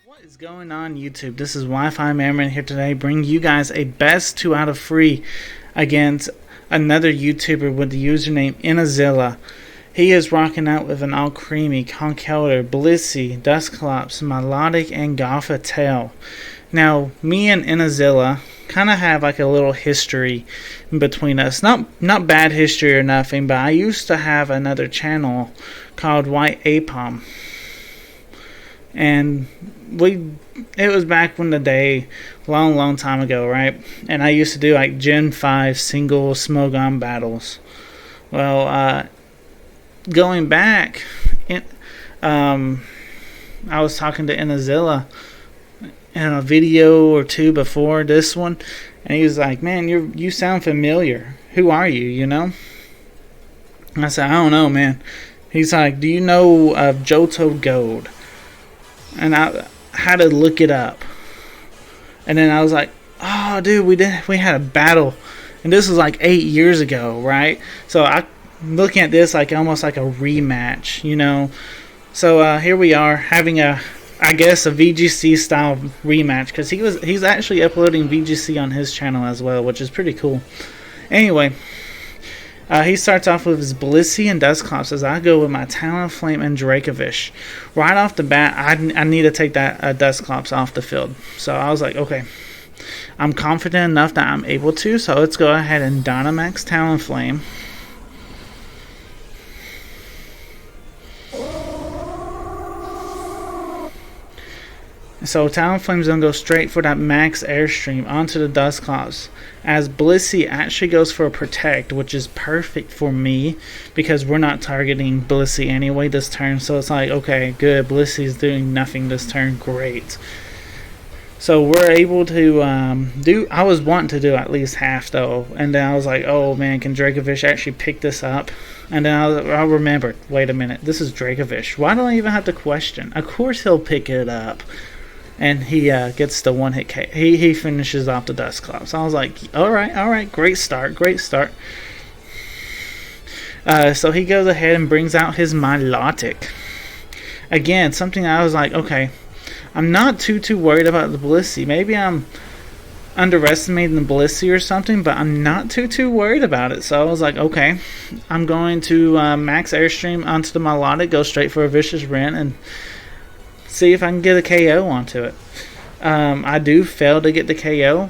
What is going on, YouTube? This is Wifimerriman here today, bringing you guys a best 2 out of 3 against another YouTuber with the username Inizilla. He is rocking out with an all creamy, Conkeldurr, Blissey, Dusclops, Melodic, and Gothitelle. Now, me and Inizilla kind of have like a little history in between us. Not bad history or nothing, but I used to have another channel called White Apom. And it was back when the day, long time ago, right? And I used to do like Gen 5 single Smogon battles. Well, going back, I was talking to Inizilla in a video or two before this one, and he was like, "Man, you sound familiar. Who are you? You know?" And I said, "I don't know, man." He's like, "Do you know of Johto Gold?" And I had to look it up, and then I was like, "Oh, dude, we had a battle, and this was like 8 years ago, right?" So I looking at this like almost like a rematch, you know. So here we are having I guess a VGC style rematch, because he's actually uploading VGC on his channel as well, which is pretty cool. Anyway. He starts off with his Blissey and Dusclops as I go with my Talonflame and Dracovish. Right off the bat, I need to take that Dusclops off the field. So I was like, okay, I'm confident enough that I'm able to, so let's go ahead and Dynamax Talonflame. So Talonflame's going to go straight for that max airstream onto the Dusclops, as Blissey actually goes for a Protect, which is perfect for me because we're not targeting Blissey anyway this turn. So it's like, okay, good, Blissey's doing nothing this turn, great. So we're able to I was wanting to do at least half though, and then I was like, oh man, can Dracovish actually pick this up? And then I remembered, wait a minute, this is Dracovish. Why do I even have to question? Of course he'll pick it up. And he gets the one-hit K. He finishes off the Dusclops. So I was like, all right, great start. So he goes ahead and brings out his Melodic. Again, something I was like, okay, I'm not too worried about the Blissey. Maybe I'm underestimating the Blissey or something, but I'm not too worried about it. So I was like, okay, I'm going to max Airstream onto the Melodic, go straight for a Vicious Rent, and see if I can get a KO onto it. I do fail to get the KO,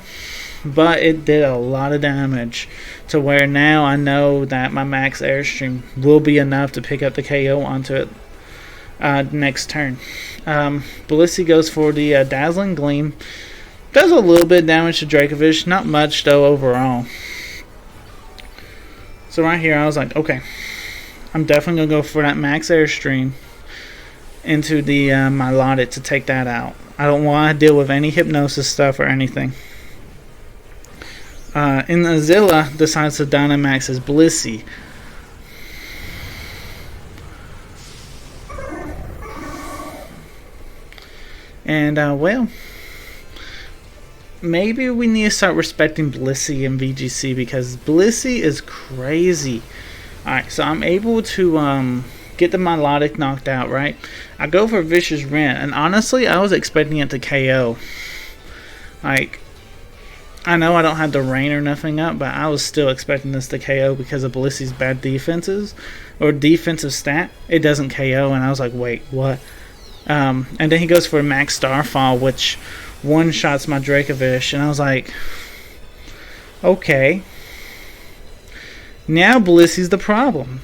but it did a lot of damage to where now I know that my max airstream will be enough to pick up the KO onto it next turn. Blissey goes for the Dazzling Gleam. Does a little bit of damage to Dracovish, not much though overall. So right here I was like, okay, I'm definitely going to go for that max airstream into the Melodic to take that out. I don't want to deal with any hypnosis stuff or anything. Inizilla decides to Dynamax his Blissey. And well, maybe we need to start respecting Blissey in VGC, because Blissey is crazy. Alright, so I'm able to get the Melodic knocked out, right? I go for Vicious Rent, and honestly, I was expecting it to KO. Like, I know I don't have the rain or nothing up, but I was still expecting this to KO because of Blissey's bad defenses, or defensive stat. It doesn't KO, and I was like, wait, what? And then he goes for Max Starfall, which one-shots my Dracovish, and I was like, okay. Now Blissey's the problem.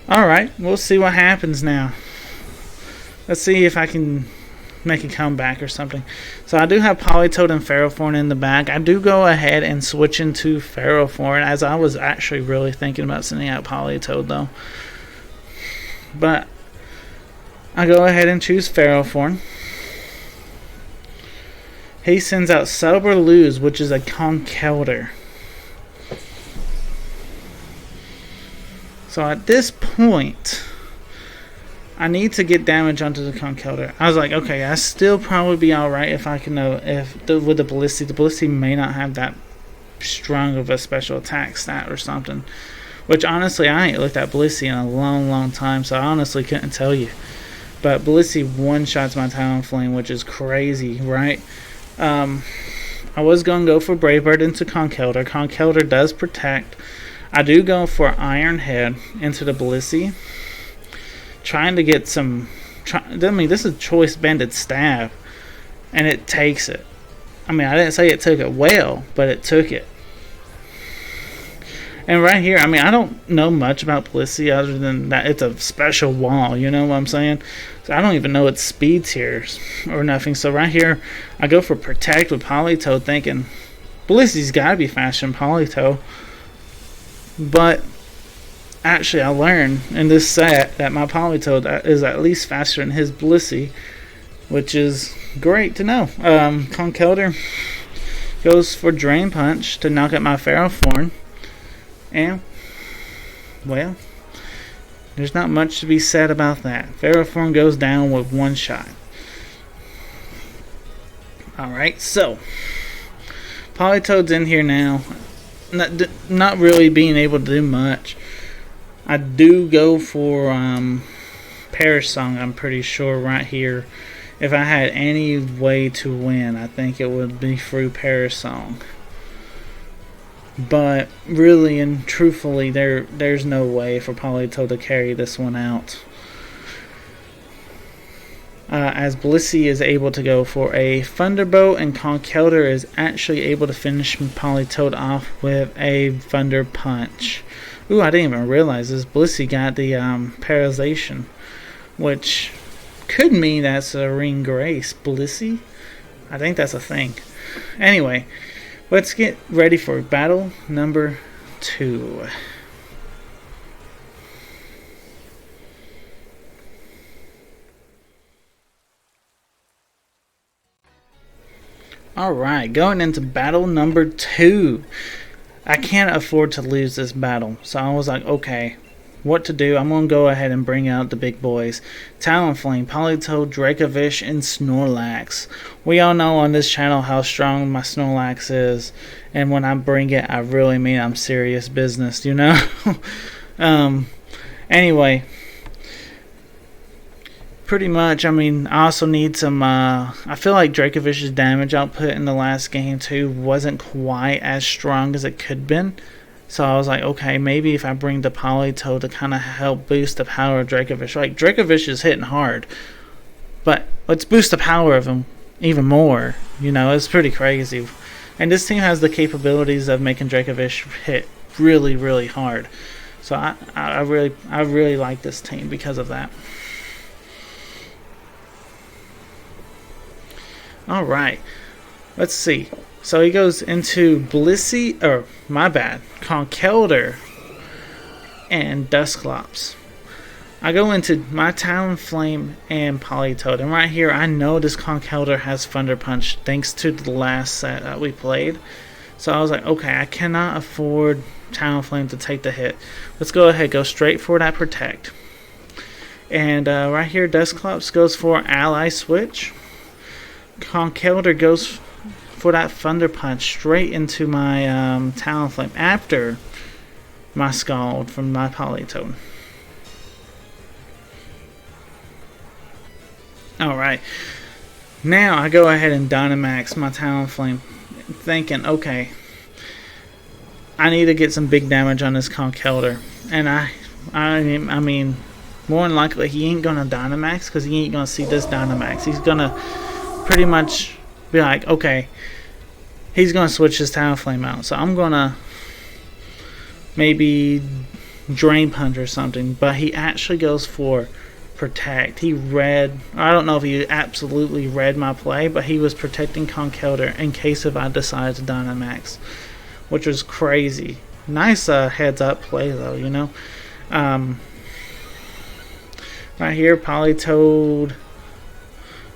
Alright, we'll see what happens now. Let's see if I can make a comeback or something. So I do have Politoed and Ferrothorn in the back. I do go ahead and switch into Ferrothorn, as I was actually really thinking about sending out Politoed though. But I go ahead and choose Ferrothorn. He sends out Lose, which is a Conkeldurr. So at this point, I need to get damage onto the Conkeldurr. I was like, okay, I still probably be alright if I can with the Blissey. The Blissey may not have that strong of a special attack stat or something. Which honestly, I ain't looked at Blissey in a long time, so I honestly couldn't tell you. But Blissey one-shots my Talonflame, which is crazy, right? I was going to go for Brave Bird into Conkeldurr. Conkeldurr does protect. I do go for Iron Head into the Blissey. Trying to get some... this is Choice Banded Staff. And it takes it. I mean, I didn't say it took it well, but it took it. And right here, I mean, I don't know much about Blissey other than that it's a special wall, you know what I'm saying? So I don't even know its speed tiers or nothing. So right here, I go for Protect with Politoed thinking Blissey's got to be faster than Politoed. But actually, I learned in this set that my Politoed is at least faster than his Blissey, which is great to know. Conkeldurr goes for Drain Punch to knock out my Ferrothorn. And, well, there's not much to be said about that. Ferrothorn goes down with one shot. Alright, so Politoed's in here now. Not really being able to do much. I do go for Perish Song, I'm pretty sure, right here. If I had any way to win, I think it would be through Perish Song. But really and truthfully, there's no way for Politoed to carry this one out. As Blissey is able to go for a Thunderbolt, and Conkeldurr is actually able to finish Politoed off with a Thunder Punch. Ooh, I didn't even realize this. Blissey got the Paralyzation, which could mean that's a Ring Grace. Blissey? I think that's a thing. Anyway, let's get ready for battle number 2. Alright, going into battle number 2. I can't afford to lose this battle, so I was like, okay, what to do? I'm going to go ahead and bring out the big boys. Talonflame, Politoed, Dracovish, and Snorlax. We all know on this channel how strong my Snorlax is, and when I bring it, I really mean I'm serious business, you know? Anyway, pretty much, I mean, I also need some, I feel like Dracovish's damage output in the last game too wasn't quite as strong as it could have been. So I was like, okay, maybe if I bring the Politoed to kind of help boost the power of Dracovish. Like, Dracovish is hitting hard, but let's boost the power of him even more. You know, it's pretty crazy. And this team has the capabilities of making Dracovish hit really, really hard. So I really like this team because of that. Alright, let's see. So he goes into Blissey, or my bad, Conkeldurr and Dusclops. I go into my Talonflame and Politoed, and right here I know this Conkeldurr has Thunder Punch thanks to the last set that we played. So I was like, okay, I cannot afford Talonflame to take the hit. Let's go ahead, go straight for that Protect. And right here Dusclops goes for Ally Switch. Conkeldurr goes for that Thunder Punch straight into my Talonflame after my Scald from my Politoed. Alright, now I go ahead and Dynamax my Talonflame, thinking, okay, I need to get some big damage on this Conkeldurr. And I mean, more than likely he ain't gonna Dynamax because he ain't gonna see this Dynamax. He's gonna pretty much be like, okay, he's gonna switch his Talonflame out, so I'm gonna maybe Drain Punch or something. But he actually goes for Protect. He read, I don't know if he absolutely read my play, but he was protecting Conkeldurr in case if I decided to Dynamax, which was crazy. Nice heads up play though, you know. Right here, Politoed.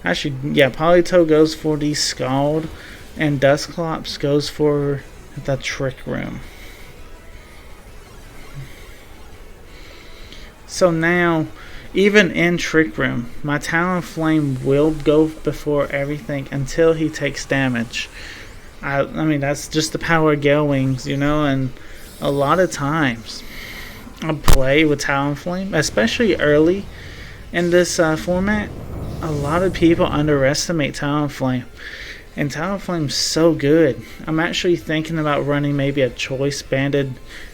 Actually, yeah, Politoed goes for the Scald, and Dusclops goes for the Trick Room. So now, even in Trick Room, my Talonflame will go before everything until he takes damage. I mean, that's just the power of Gale Wings, you know, and a lot of times I play with Talonflame, especially early In this format, a lot of people underestimate Talonflame. And Talonflame's so good. I'm actually thinking about running maybe a choice banded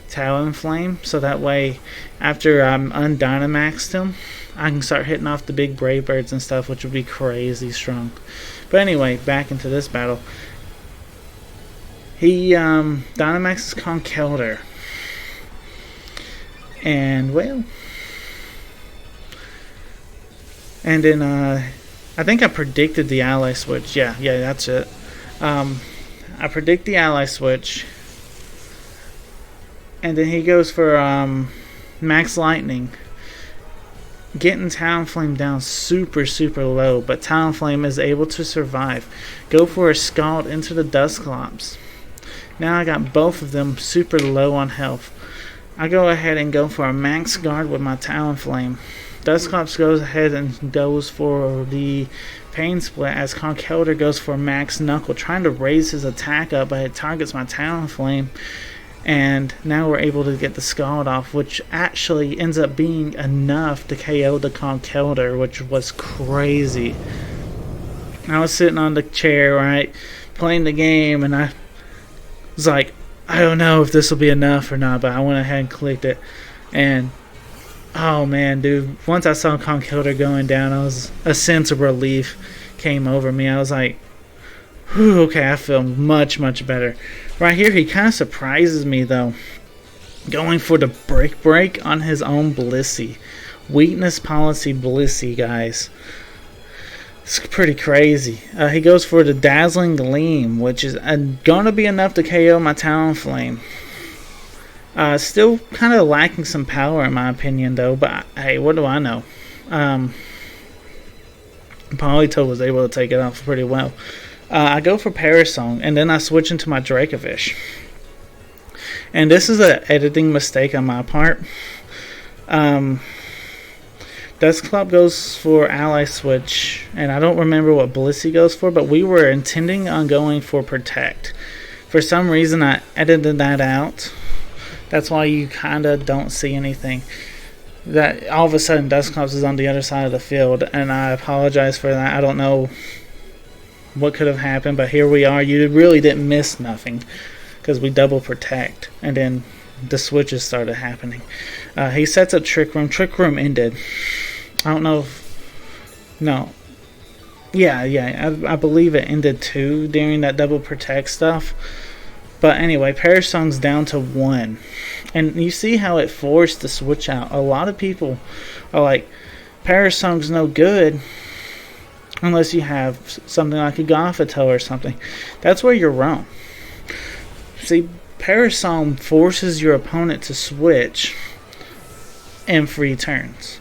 Talonflame, so that way after I'm undynamaxed him, I can start hitting off the big Brave Birds and stuff, which would be crazy strong. But anyway, back into this battle. He Dynamaxes Conkeldurr. And, well... And then, I think I predicted the ally switch. Yeah, that's it. I predict the ally switch. And then he goes for Max Lightning. Getting Talonflame down super low. But Talonflame is able to survive. Go for a Scald into the Dusclops. Now I got both of them super low on health. I go ahead and go for a Max Guard with my Talonflame. Dusclops goes ahead and goes for the Pain Split as Conkeldurr goes for Max Knuckle, trying to raise his attack up, but it targets my Talonflame. And now we're able to get the Scald off, which actually ends up being enough to KO the Conkeldurr, which was crazy. I was sitting on the chair, right, playing the game, and I was like, I don't know if this will be enough or not, but I went ahead and clicked it. And oh man, dude, once I saw Conkeldurr going down, a sense of relief came over me. I was like, whew, okay, I feel much better. Right here, he kind of surprises me though. Going for the break on his own Blissey. Weakness policy Blissey, guys. It's pretty crazy. He goes for the Dazzling Gleam, which is going to be enough to KO my Talonflame. Still kind of lacking some power in my opinion though, but hey, what do I know? Politoed was able to take it off pretty well. I go for Parasong, and then I switch into my Dracovish. And this is an editing mistake on my part. Dusclops goes for Ally Switch, and I don't remember what Blissey goes for, but we were intending on going for Protect. For some reason I edited that out. That's why you kind of don't see anything. That all of a sudden Dusclops is on the other side of the field, and I apologize for that. I don't know what could have happened, but here we are. You really didn't miss nothing because we double Protect, and then the switches started happening. He sets up Trick Room. Trick Room ended. I don't know if... No. Yeah, I believe it ended too during that double Protect stuff. But anyway, Parasong's down to 1. And you see how it forced the switch out. A lot of people are like, Parasong's no good unless you have something like a Gothitelle or something. That's where you're wrong. See, Parasong forces your opponent to switch in free turns,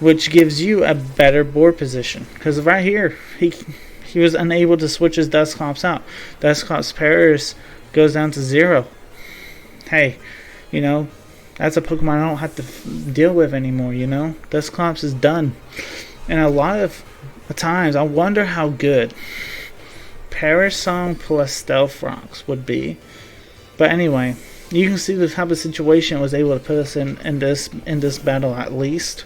which gives you a better board position. Because right here, he was unable to switch his Dusclops out. Dusclops Paras goes down to 0. Hey, you know, that's a Pokemon I don't have to deal with anymore, you know. Dusclops is done. And a lot of times, I wonder how good Parasong plus Stealth Rocks would be. But anyway, you can see the type of situation it was able to put us in this battle at least.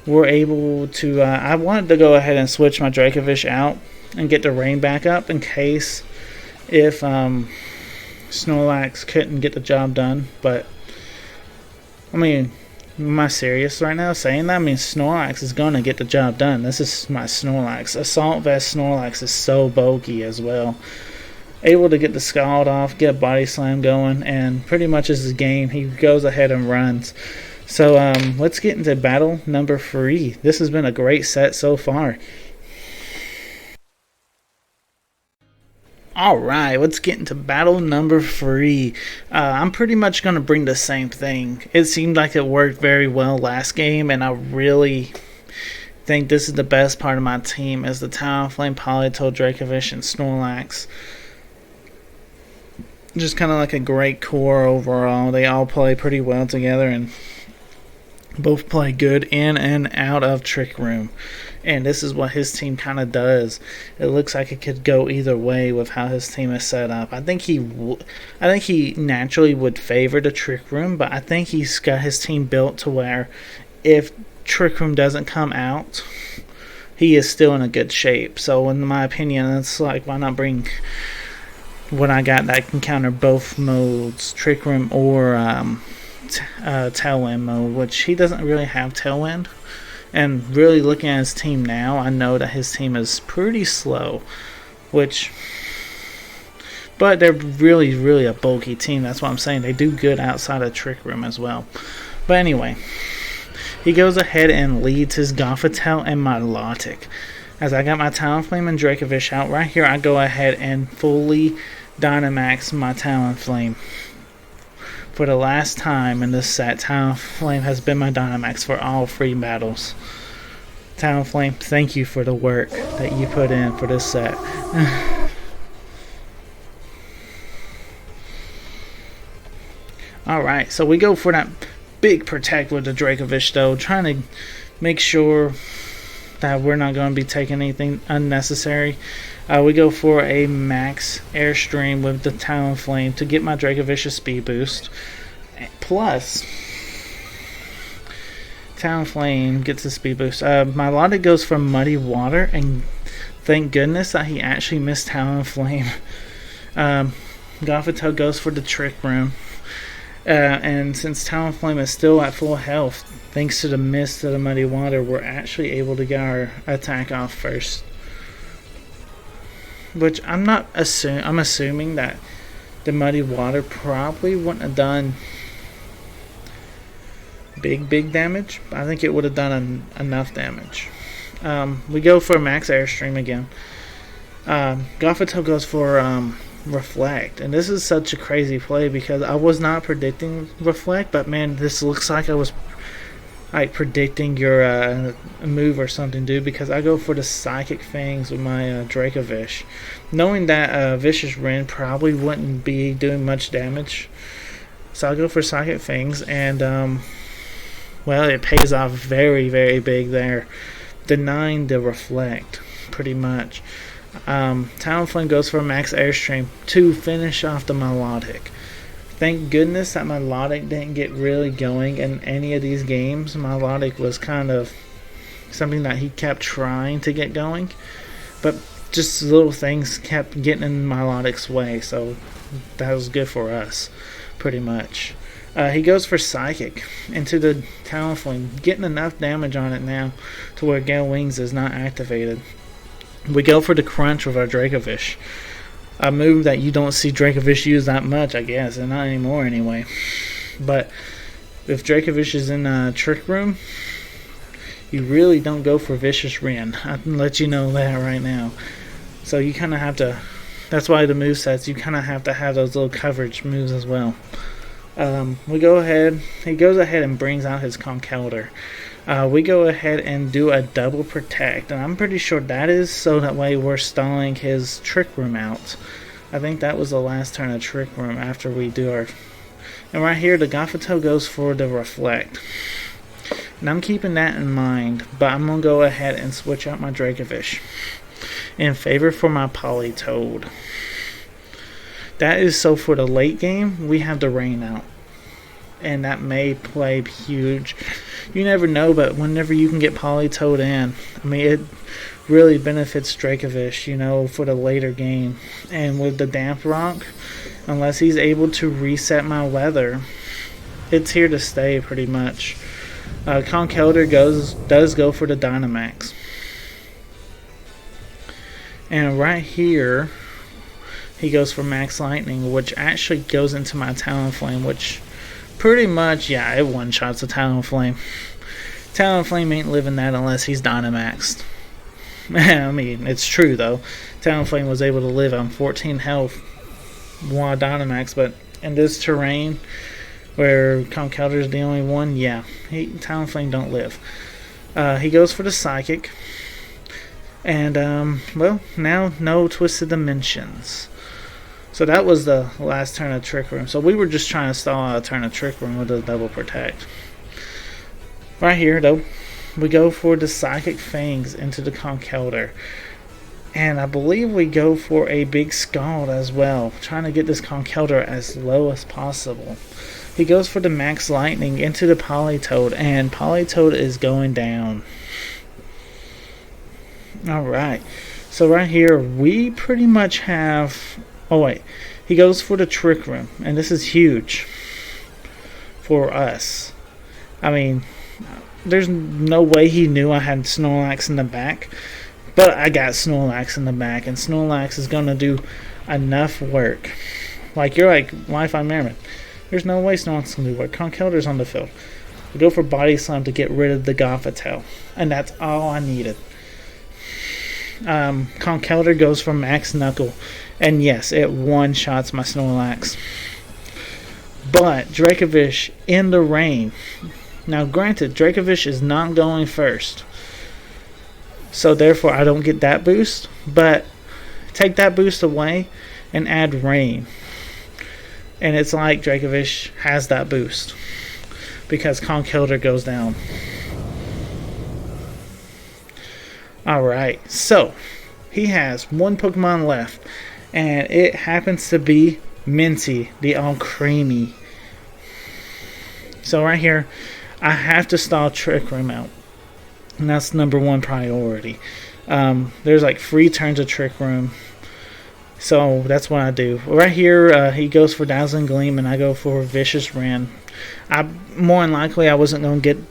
We're able to... I wanted to go ahead and switch my Dracovish out and get the rain back up in case if Snorlax couldn't get the job done. But, I mean, am I serious right now saying that? I mean, Snorlax is going to get the job done. This is my Snorlax. Assault Vest Snorlax is so bulky as well. Able to get the Scald off, get a Body Slam going, and pretty much is his game. He goes ahead and runs. So let's get into battle number 3. This has been a great set so far. Alright, let's get into battle number 3. I'm pretty much going to bring the same thing. It seemed like it worked very well last game, and I really think this is the best part of my team is the Talonflame, Politoed, Dracovish, and Snorlax. Just kind of like a great core overall. They all play pretty well together, and both play good in and out of Trick Room. And this is what his team kind of does. It looks like it could go either way with how his team is set up. I think he naturally would favor the Trick Room, but I think he's got his team built to where if Trick Room doesn't come out, he is still in a good shape. So in my opinion, it's like, why not bring what I got that can counter both modes, Trick Room or Tailwind mode, which he doesn't really have Tailwind. And really looking at his team now, I know that his team is pretty slow, but they're really, really a bulky team. That's what I'm saying. They do good outside of Trick Room as well. But anyway, he goes ahead and leads his Gothitelle and Milotic. As I got my Talonflame and Dracovish out, right here I go ahead and fully Dynamax my Talonflame. For the last time in this set, Talonflame has been my Dynamax for all 3 battles. Talonflame, thank you for the work that you put in for this set. Alright, so we go for that big Protect with the Dracovish though, trying to make sure that we're not going to be taking anything unnecessary. We go for a max Airstream with the Talonflame to get my Dracovish a speed boost. Plus, Talonflame gets a speed boost. Milotic goes for Muddy Water, and thank goodness that he actually missed Talonflame. Gothitelle goes for the Trick Room. And since Talonflame is still at full health, thanks to the miss of the Muddy Water, we're actually able to get our attack off first. Which I'm assuming that the Muddy Water probably wouldn't have done big damage. I think it would have done enough damage. We go for Max Airstream again. Gothitelle goes for Reflect, and this is such a crazy play because I was not predicting Reflect, but man, this looks like I was like predicting your move or something, dude, because I go for the Psychic Fangs with my Dracovish, knowing that Vicious Rend probably wouldn't be doing much damage. So I'll go for Psychic Fangs, and well, it pays off very, very big there, denying the Reflect pretty much. Talonflame goes for a Max Airstream to finish off the Milotic. Thank goodness that Milotic didn't get really going in any of these games. Milotic was kind of something that he kept trying to get going, but just little things kept getting in Milotic's way, so that was good for us, pretty much. He goes for Psychic into the Talonflame, getting enough damage on it now to where Gale Wings is not activated. We go for the Crunch with our Dracovish. A move that you don't see Dracovish use that much, I guess, and not anymore anyway. But if Dracovish is in a Trick Room, you really don't go for Vicious Rend. I can let you know that right now. So you kind of have to, that's why the movesets, you kind of have to have those little coverage moves as well. He goes ahead and brings out his Conkeldurr. We go ahead and do a double Protect, and I'm pretty sure that is so that way we're stalling his Trick Room out. I think that was the last turn of Trick Room after we do our... And right here, the Gothitelle goes for the Reflect. And I'm keeping that in mind, but I'm going to go ahead and switch out my Dracovish in favor for my Politoed. That is so for the late game, we have the Rain out. And that may play huge. You never know, but whenever you can get Politoed in, I mean, it really benefits Dracovish, you know, for the later game. And with the Damp Rock, unless he's able to reset my weather, it's here to stay pretty much. Conkeldurr does go for the Dynamax. And right here, he goes for Max Lightning, which actually goes into my Talonflame, which... pretty much, yeah, it one-shots a Talonflame. Talonflame ain't living that unless he's Dynamaxed. I mean, it's true, though. Talonflame was able to live on 14 health while Dynamaxed, but in this terrain, where Conkeldurr is the only one, yeah, Talonflame don't live. He goes for the Psychic. And, well, now no Twisted Dimensions. So that was the last turn of Trick Room. So we were just trying to stall out a turn of Trick Room with a double Protect. Right here, though, we go for the Psychic Fangs into the Conkeldurr. And I believe we go for a big Scald as well, trying to get this Conkeldurr as low as possible. He goes for the Max Lightning into the Politoed, and Politoed is going down. Alright, so right here we pretty much have... Oh wait, he goes for the Trick Room, and this is huge for us. I mean, there's no way he knew I had Snorlax in the back, but I got Snorlax in the back, and Snorlax is going to do enough work. Like, you're like, Wifimerriman. There's no way Snorlax can do work. Conkeldur's on the field. We go for Body Slam to get rid of the Gothitelle, and that's all I needed. Conkeldurr goes for Max Knuckle, and yes, it one-shots my Snorlax. But Dracovish in the rain. Now granted, Dracovish is not going first, so therefore I don't get that boost, but take that boost away and add rain, and it's like Dracovish has that boost because Conkeldurr goes down. Alright, so he has one Pokemon left, and it happens to be Minty, the all creamy. So right here, I have to stall Trick Room out, and that's number one priority. There's like 3 turns of Trick Room, so that's what I do. Right here, he goes for Dazzling Gleam, and I go for Vicious Rend. More than likely, I wasn't going to get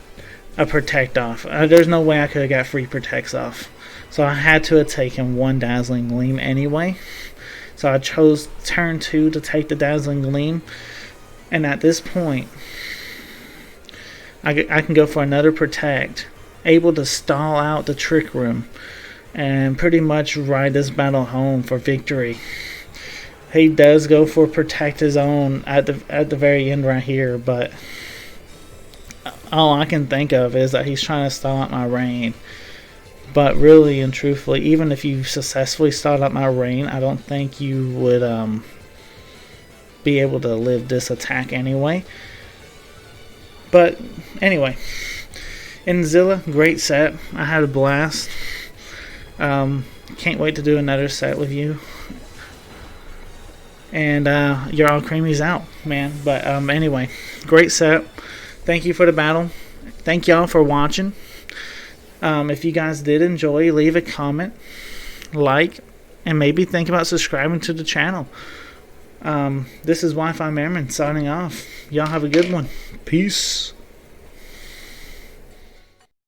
a Protect off. There's no way I could have got 3 Protects off, so I had to have taken 1 Dazzling Gleam anyway. So I chose turn 2 to take the Dazzling Gleam, and at this point, I can go for another Protect, able to stall out the Trick Room, and pretty much ride this battle home for victory. He does go for Protect his own at the very end right here, but all I can think of is that he's trying to stall out my rain. But really and truthfully, even if you successfully stalled out my rain, I don't think you would be able to live this attack anyway. But anyway, Inizilla, great set. I had a blast. Can't wait to do another set with you. And you're all creamies out, man. But anyway, great set. Thank you for the battle. Thank y'all for watching. If you guys did enjoy, leave a comment, like, and maybe think about subscribing to the channel. This is Wifimerriman signing off. Y'all have a good one. Peace.